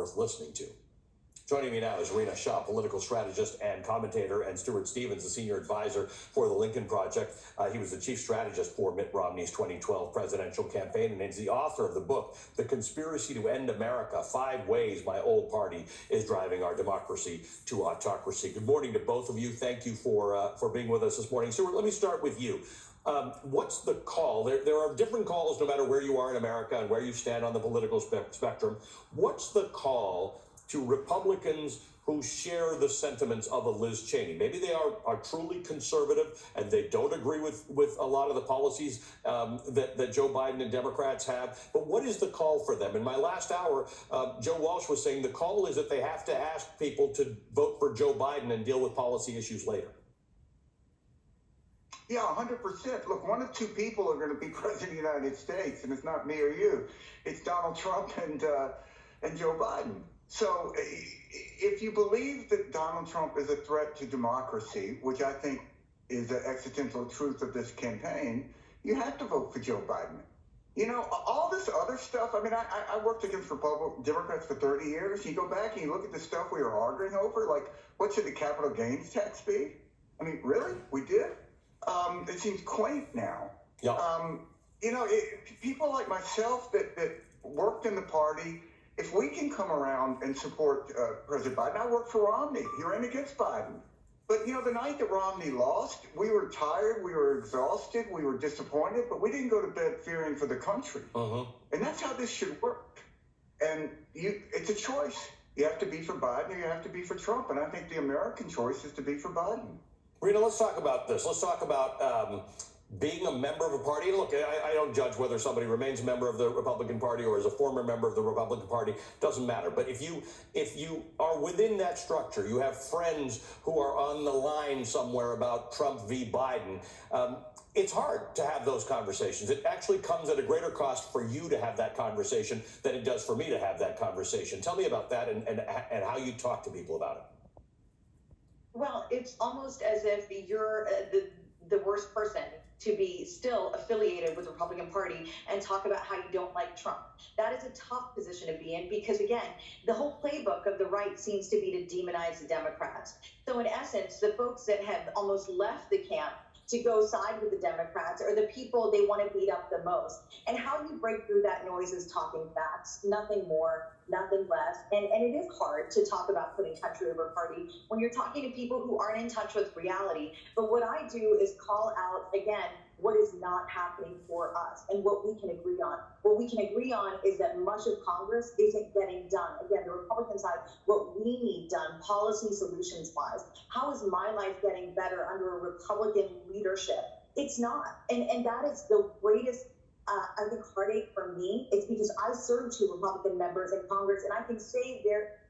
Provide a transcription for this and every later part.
worth listening to. Joining me now is Rena Shaw, political strategist and commentator, and Stuart Stevens, the senior advisor for the Lincoln Project. He was the chief strategist for Mitt Romney's 2012 presidential campaign, and he's the author of the book, The Conspiracy to End America, 5 Ways My Old Party is Driving Our Democracy to Autocracy. Good morning to both of you. Thank you for being with us this morning. Stuart, let me start with you. What's the call? There are different calls no matter where you are in America and where you stand on the political spectrum. What's the call to Republicans who share the sentiments of a Liz Cheney? Maybe they are truly conservative and they don't agree with a lot of the policies that Joe Biden and Democrats have. But what is the call for them? In my last hour, Joe Walsh was saying the call is that they have to ask people to vote for Joe Biden and deal with policy issues later. Yeah, 100%. Look, one of 2 people are going to be president of the United States, and it's not me or you. It's Donald Trump and Joe Biden. So if you believe that Donald Trump is a threat to democracy, which I think is the existential truth of this campaign, you have to vote for Joe Biden. You know, all this other stuff, I mean, I worked against Democrats for 30 years. You go back and you look at the stuff we were arguing over, like, what should the capital gains tax be? I mean, really? We did? It seems quaint now. Yeah. You know, people like myself that worked in the party, if we can come around and support President Biden, I worked for Romney. He ran against Biden. But, you know, the night that Romney lost, we were tired, we were exhausted, we were disappointed, but we didn't go to bed fearing for the country. And that's how this should work. And it's a choice. You have to be for Biden or you have to be for Trump. And I think the American choice is to be for Biden. Rena, let's talk about this. Let's talk about being a member of a party. Look, I don't judge whether somebody remains a member of the Republican Party or is a former member of the Republican Party. Doesn't matter. But if you are within that structure, you have friends who are on the line somewhere about Trump v. Biden, it's hard to have those conversations. It actually comes at a greater cost for you to have that conversation than it does for me to have that conversation. Tell me about that and how you talk to people about it. Well, it's almost as if you're the worst person to be still affiliated with the Republican Party and talk about how you don't like Trump. That is a tough position to be in because, again, the whole playbook of the right seems to be to demonize the Democrats. So in essence, the folks that have almost left the camp to go side with the Democrats are the people they want to beat up the most. And how you break through that noise is talking facts, nothing more, nothing less. And it is hard to talk about putting country over party when you're talking to people who aren't in touch with reality. But what I do is call out, again, what is not happening for us and what we can agree on. What we can agree on is that much of Congress isn't getting done. Again, the Republican side, what we need done, policy solutions-wise. How is my life getting better under a Republican leadership? It's not. And that is the greatest, I think, heartache for me. It's because I served 2 Republican members in Congress, and I can say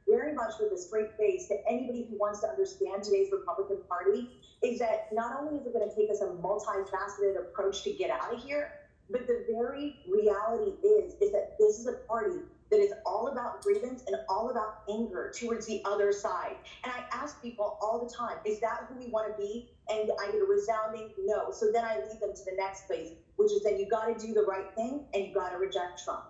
very much with a straight face to anybody who wants to understand today's Republican Party is that not only is it going to take us a multifaceted approach to get out of here, but the very reality is that this is a party that is all about grievance and all about anger towards the other side. And I ask people all the time, is that who we want to be? And I get a resounding no. So then I lead them to the next place, which is that you got to do the right thing and you got to reject Trump.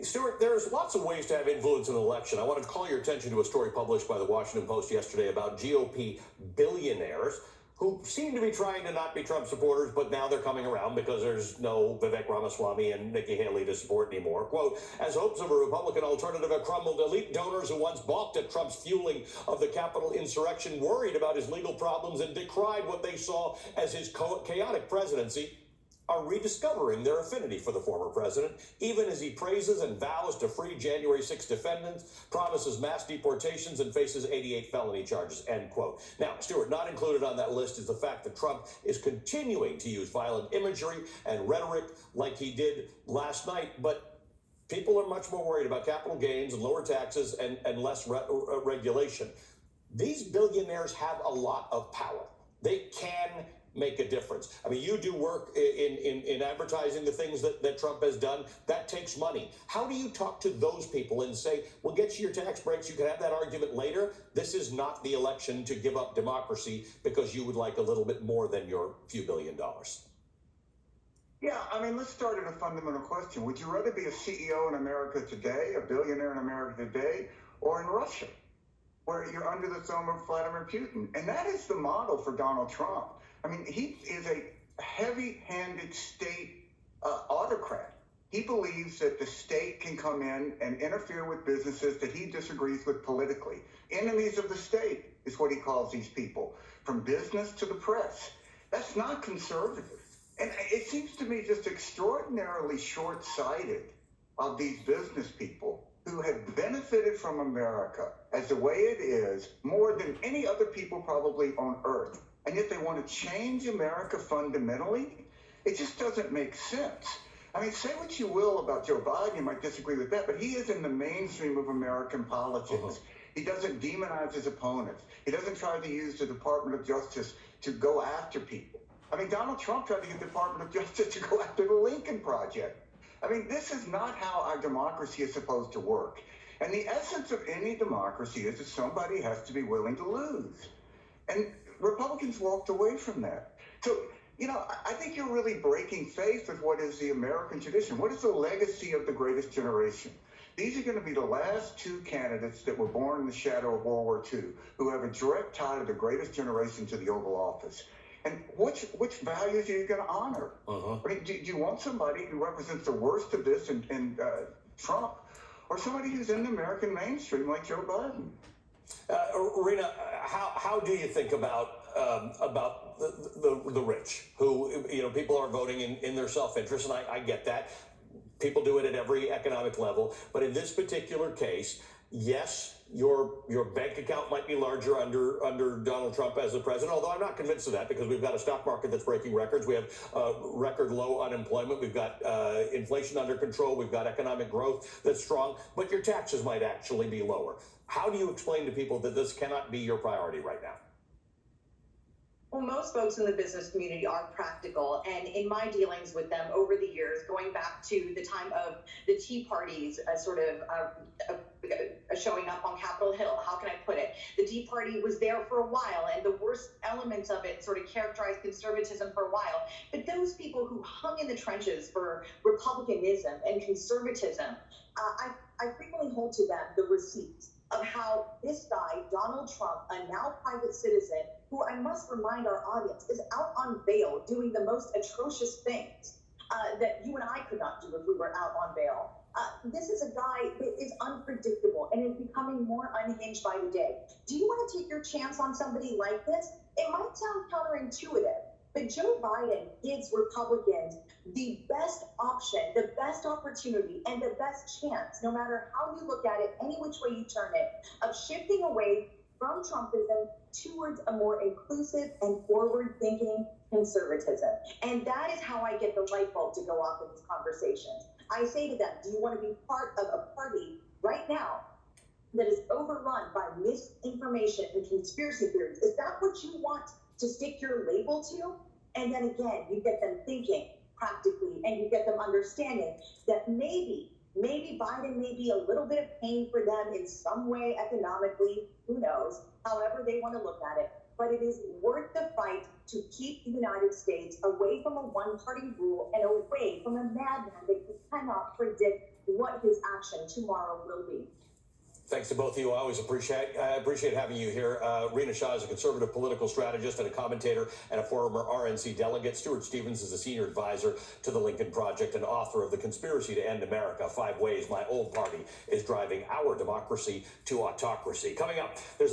Stuart, there's lots of ways to have influence in an election. I want to call your attention to a story published by the Washington Post yesterday about GOP billionaires who seem to be trying to not be Trump supporters, but now they're coming around because there's no Vivek Ramaswamy and Nikki Haley to support anymore. Quote, as hopes of a Republican alternative have crumbled, elite donors who once balked at Trump's fueling of the Capitol insurrection, worried about his legal problems, and decried what they saw as his chaotic presidency, are rediscovering their affinity for the former president, even as he praises and vows to free January 6 defendants, promises mass deportations, and faces 88 felony charges, end quote. Now, Stuart, not included on that list is the fact that Trump is continuing to use violent imagery and rhetoric like he did last night, but people are much more worried about capital gains and lower taxes and less regulation. These billionaires have a lot of power. They can make a difference. I mean, you do work in advertising the things that Trump has done. That takes money. How do you talk to those people and say, we'll get you your tax breaks, you can have that argument later. This is not the election to give up democracy because you would like a little bit more than your few $1 billion. Yeah, I mean, let's start at a fundamental question. Would you rather be a CEO in America today, a billionaire in America today, or in Russia, where you're under the thumb of Vladimir Putin? And that is the model for Donald Trump. I mean, he is a heavy-handed state autocrat. He believes that the state can come in and interfere with businesses that he disagrees with politically. Enemies of the state is what he calls these people, from business to the press. That's not conservative. And it seems to me just extraordinarily short-sighted of these business people who have benefited from America as the way it is more than any other people probably on earth. And yet they want to change America fundamentally. It just doesn't make sense. I mean, say what you will about Joe Biden, you might disagree with that, but he is in the mainstream of American politics. He doesn't demonize his opponents. He doesn't try to use the Department of Justice to go after people. I mean, Donald Trump tried to get the Department of Justice to go after the Lincoln Project. I mean, this is not how our democracy is supposed to work. And the essence of any democracy is that somebody has to be willing to lose. And Republicans walked away from that. So, you know, I think you're really breaking faith with what is the American tradition. What is the legacy of the greatest generation? These are going to be the last two candidates that were born in the shadow of World War II, who have a direct tie to the greatest generation to the Oval Office. And which values are you going to honor? I mean, do you want somebody who represents the worst of this in Trump, or somebody who's in the American mainstream like Joe Biden? Rena, how do you think about the rich, who, you know, people are voting in their self-interest, and I get that. People do it at every economic level, but in this particular case, yes, your bank account might be larger under Donald Trump as the president, although I'm not convinced of that, because we've got a stock market that's breaking records. We have record low unemployment. We've got inflation under control. We've got economic growth that's strong, but your taxes might actually be lower. How do you explain to people that this cannot be your priority right now? Well, most folks in the business community are practical, and in my dealings with them over the years, going back to the time of the Tea Parties, showing up on Capitol Hill, how can I put it? The Tea Party was there for a while, and the worst elements of it sort of characterized conservatism for a while. But those people who hung in the trenches for republicanism and conservatism, I frequently hold to them the receipts of how this guy, Donald Trump, a now private citizen, who I must remind our audience is out on bail doing the most atrocious things that you and I could not do if we were out on bail. This is a guy that is unpredictable and is becoming more unhinged by the day. Do you want to take your chance on somebody like this? It might sound counterintuitive, but Joe Biden gives Republicans the best option, the best opportunity, and the best chance, no matter how you look at it, any which way you turn it, of shifting away from Trumpism towards a more inclusive and forward-thinking conservatism. And that is how I get the light bulb to go off in these conversations. I say to them, do you want to be part of a party right now that is overrun by misinformation and conspiracy theories? Is that what you want to stick your label to? And then again, you get them thinking practically, and you get them understanding that maybe Biden may be a little bit of pain for them in some way economically, who knows, however they want to look at it. But it is worth the fight to keep the United States away from a one-party rule and away from a madman that you cannot predict what his action tomorrow will be. Thanks to both of you. I always appreciate having you here. Rena Shah is a conservative political strategist and a commentator and a former RNC delegate. Stuart Stevens is a senior advisor to the Lincoln Project and author of The Conspiracy to End America: 5 Ways My Old Party is Driving Our Democracy to Autocracy. Coming up, there's a new